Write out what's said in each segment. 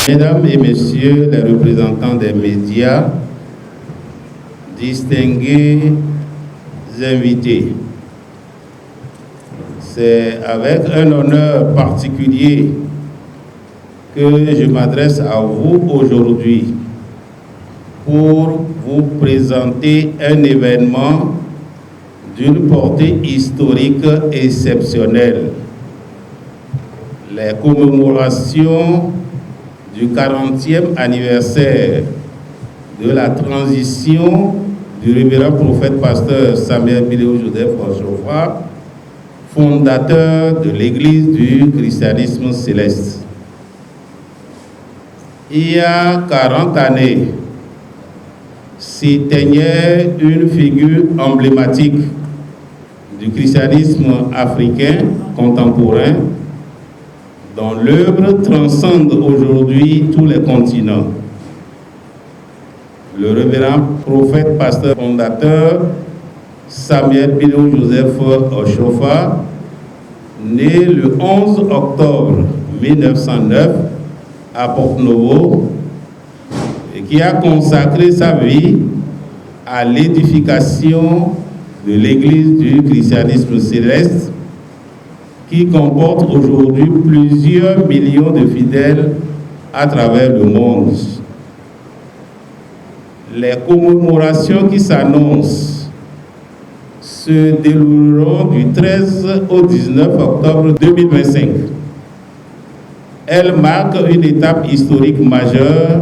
Mesdames et messieurs les représentants des médias, distingués invités, c'est avec un honneur particulier que je m'adresse à vous aujourd'hui pour vous présenter un événement d'une portée historique exceptionnelle. Les commémorations du 40e anniversaire de la transition du révérend prophète pasteur Samuel Biléou Joseph Oshofa, fondateur de l'Église du christianisme céleste. Il y a 40 années, s'éteignait une figure emblématique du christianisme africain contemporain, dont l'œuvre transcende aujourd'hui tous les continents. Le révérend prophète pasteur fondateur Samuel Biléou Joseph Oshofa, né le 11 octobre 1909 à Porto-Novo, et qui a consacré sa vie à l'édification de l'Église du christianisme céleste, qui comporte aujourd'hui plusieurs millions de fidèles à travers le monde. Les commémorations qui s'annoncent se dérouleront du 13 au 19 octobre 2025. Elles marquent une étape historique majeure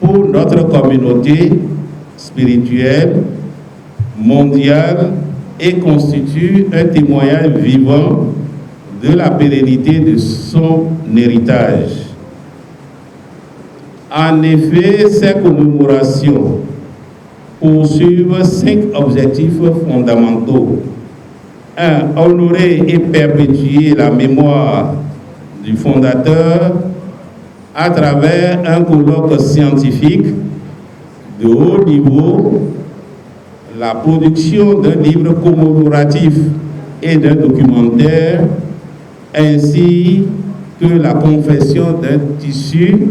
pour notre communauté spirituelle, mondiale, et constitue un témoignage vivant de la pérennité de son héritage. En effet, ces commémorations poursuivent 5 objectifs fondamentaux. 1. Honorer et perpétuer la mémoire du fondateur à travers un colloque scientifique de haut niveau, la production d'un livre commémoratif et d'un documentaire, ainsi que la confection d'un tissu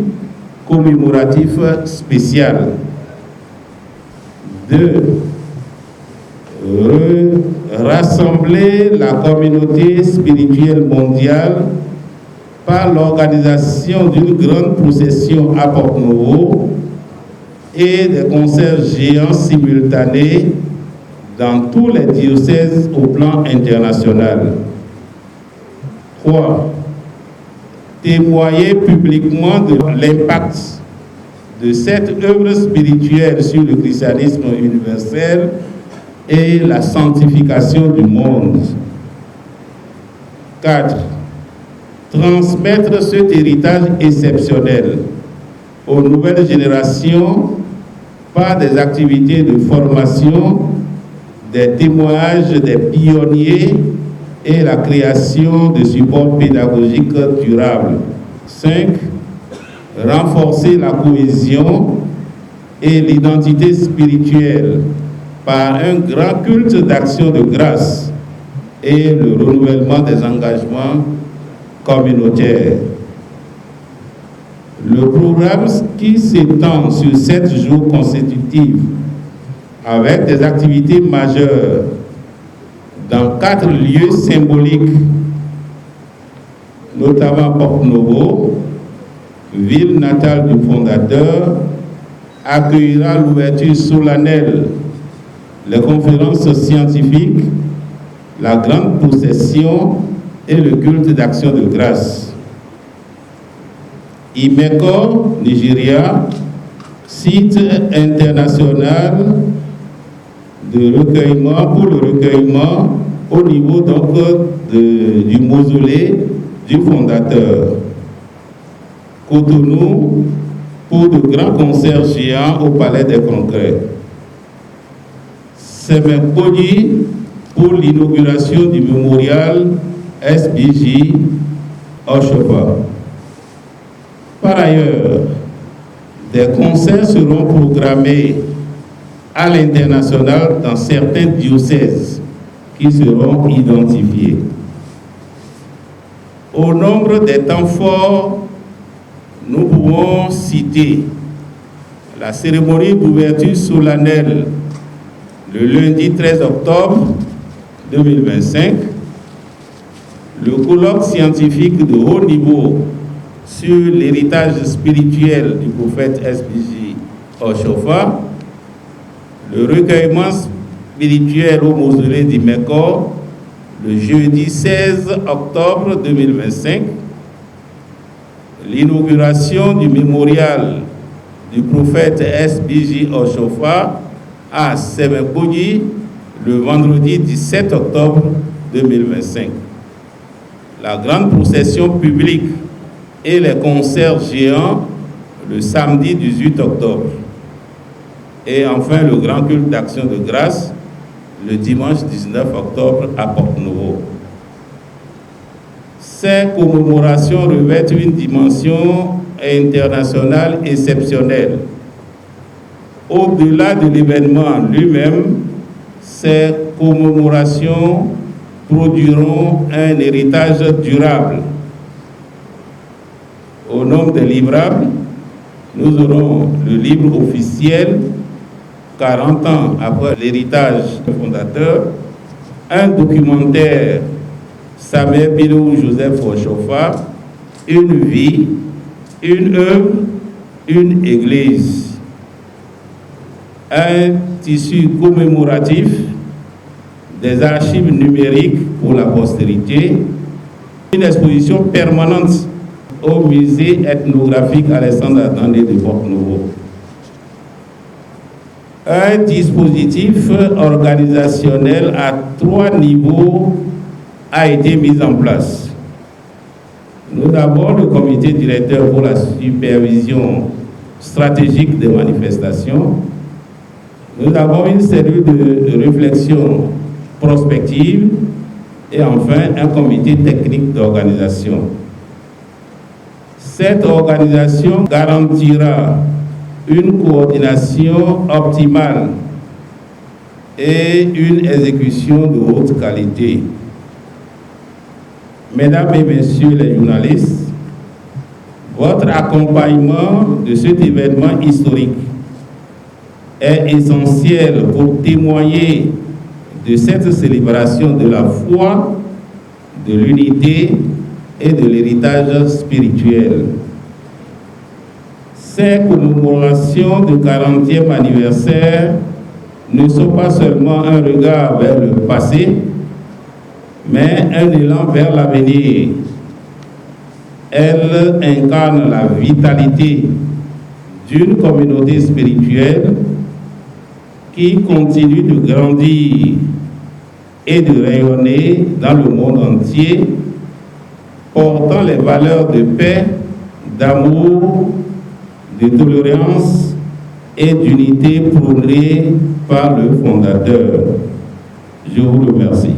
commémoratif spécial. 2. Rassembler la communauté spirituelle mondiale par l'organisation d'une grande procession à Porto-Novo et des concerts géants simultanés dans tous les diocèses au plan international. 3. Témoigner publiquement de l'impact de cette œuvre spirituelle sur le christianisme universel et la sanctification du monde. 4. Transmettre cet héritage exceptionnel aux nouvelles générations par des activités de formation, des témoignages des pionniers et la création de supports pédagogiques durables. 5. Renforcer la cohésion et l'identité spirituelle par un grand culte d'action de grâce et le renouvellement des engagements communautaires. Le programme qui s'étend sur 7 jours consécutifs avec des activités majeures dans 4 lieux symboliques, notamment Porto-Novo, ville natale du fondateur, accueillera l'ouverture solennelle, les conférences scientifiques, la grande procession et le culte d'action de grâce. Imeko, Nigeria, site international de recueillement pour le recueillement au niveau donc du mausolée du fondateur. Cotonou pour de grands concerts géants au Palais des Congrès. Semekpodi pour l'inauguration du mémorial SBJ Oshofa. Par ailleurs, des concerts seront programmés à l'international dans certains diocèses qui seront identifiés. Au nombre des temps forts nous pouvons citer la cérémonie d'ouverture solennelle le lundi 13 octobre 2025, le colloque scientifique de haut niveau sur l'héritage spirituel du prophète SBJ Oshofa, le recueillement spirituel au mausolée d'Imeko le jeudi 16 octobre 2025, l'inauguration du mémorial du prophète SBJ Oshofa à Sebekoudi le vendredi 17 octobre 2025, la grande procession publique et les concerts géants le samedi 18 octobre, et enfin le grand culte d'action de grâce le dimanche 19 octobre à Porte-Nouveau. Ces commémorations revêtent une dimension internationale exceptionnelle. Au-delà de l'événement lui-même, ces commémorations produiront un héritage durable. Au nom des livrables, nous aurons le livre officiel 40 ans après l'héritage fondateur, un documentaire Samuel Pilou Joseph Oshofa, une vie, une œuvre, une église, un tissu commémoratif, des archives numériques pour la postérité, une exposition permanente au musée ethnographique Alexandre Attendé de Porte-Nouveau. Un dispositif organisationnel à 3 niveaux a été mis en place. Nous avons le comité directeur pour la supervision stratégique des manifestations. Nous avons une série de réflexions prospectives et enfin un comité technique d'organisation. Cette organisation garantira une coordination optimale et une exécution de haute qualité. Mesdames et messieurs les journalistes, votre accompagnement de cet événement historique est essentiel pour témoigner de cette célébration de la foi, de l'unité et de l'héritage spirituel. Ces commémorations du 40e anniversaire ne sont pas seulement un regard vers le passé, mais un élan vers l'avenir. Elles incarnent la vitalité d'une communauté spirituelle qui continue de grandir et de rayonner dans le monde entier, portant les valeurs de paix, d'amour, de tolérance et d'unité prônées par le fondateur. Je vous remercie.